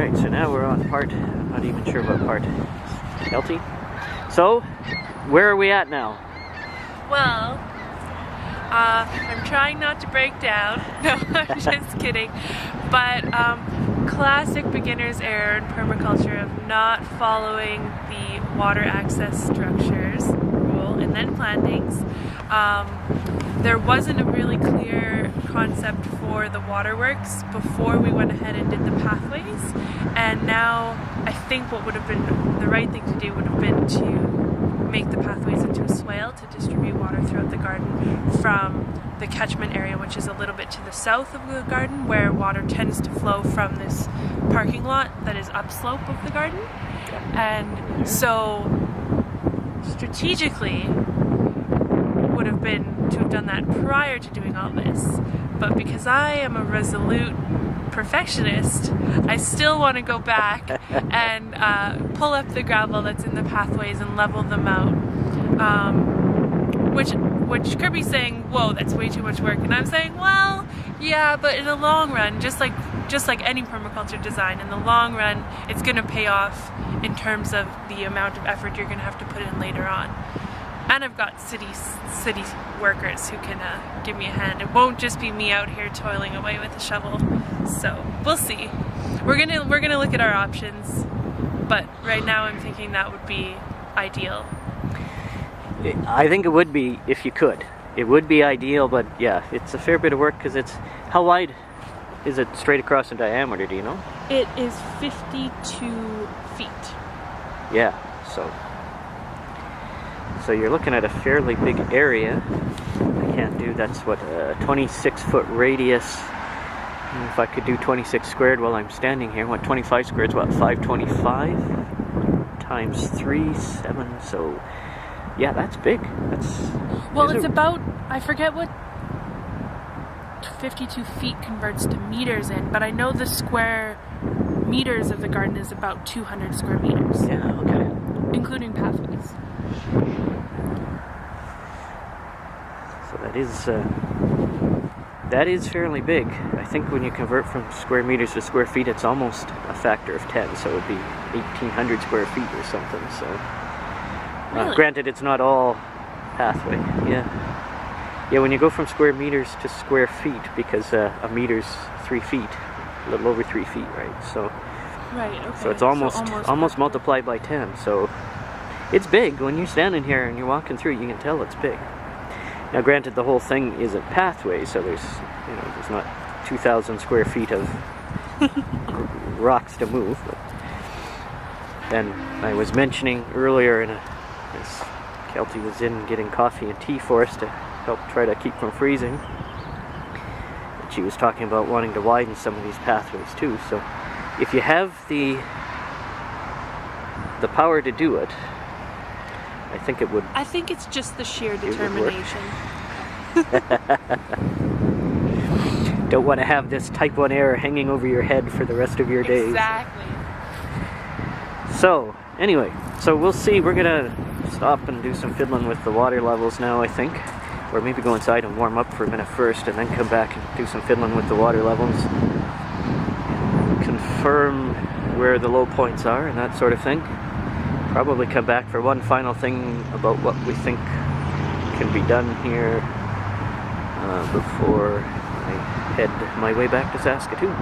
Alright, so now we're on part, I'm not even sure what part. Kjelti? So, where are we at now? Well, I'm trying not to break down. No, I'm just kidding. But classic beginner's error in permaculture of not following the water access structures rule and then plantings. There wasn't a really clear concept for the waterworks before we went ahead and did the pathways, and now I think what would have been the right thing to do would have been to make the pathways into a swale to distribute water throughout the garden from the catchment area, which is a little bit to the south of the garden, where water tends to flow from this parking lot that is upslope of the garden. And so strategically would have been to have done that prior to doing all this, but because I am a resolute perfectionist, I still want to go back and pull up the gravel that's in the pathways and level them out, which Kirby's saying, whoa, that's way too much work, and I'm saying, well, yeah, but in the long run, just like any permaculture design, in the long run it's going to pay off in terms of the amount of effort you're going to have to put in later on. And I've got city workers who can give me a hand. It won't just be me out here toiling away with a shovel. So we'll see. We're gonna look at our options, but right now I'm thinking that would be ideal. I think it would be if you could. It would be ideal, but yeah, it's a fair bit of work because it's, how wide is it straight across in diameter, do you know? It is 52 feet. Yeah, so you're looking at a fairly big area. I can't do, that's what, a 26-foot radius. And if I could do 26 squared while I'm standing here, what, 25 squared is what, 525 times 3, 7, so yeah, that's big. Well, it's about, I forget what 52 feet converts to meters in, but I know the square meters of the garden is about 200 square meters. Yeah, okay. Including pathways. So that is fairly big. I think when you convert from square meters to square feet, it's almost a factor of 10, so it would be 1,800 square feet or something. So, really? Granted, it's not all pathway. Yeah, when you go from square meters to square feet, because a meter's 3 feet, a little over 3 feet, right? So, right. Okay. So it's almost multiplied by 10. So it's big. When you're standing here and you're walking through, you can tell it's big. Now, granted, the whole thing isn't pathway, so there's not 2,000 square feet of rocks to move. But then I was mentioning earlier, as Kjelti was in getting coffee and tea for us to help try to keep from freezing, and she was talking about wanting to widen some of these pathways too. So if you have the power to do it, I think it would. I think it's just the sheer determination. Don't want to have this type 1 error hanging over your head for the rest of your days. Exactly. So, anyway, we'll see. We're gonna stop and do some fiddling with the water levels now, I think. Or maybe go inside and warm up for a minute first and then come back and do some fiddling with the water levels. Confirm where the low points are and that sort of thing. Probably come back for one final thing about what we think can be done here before I head my way back to Saskatoon.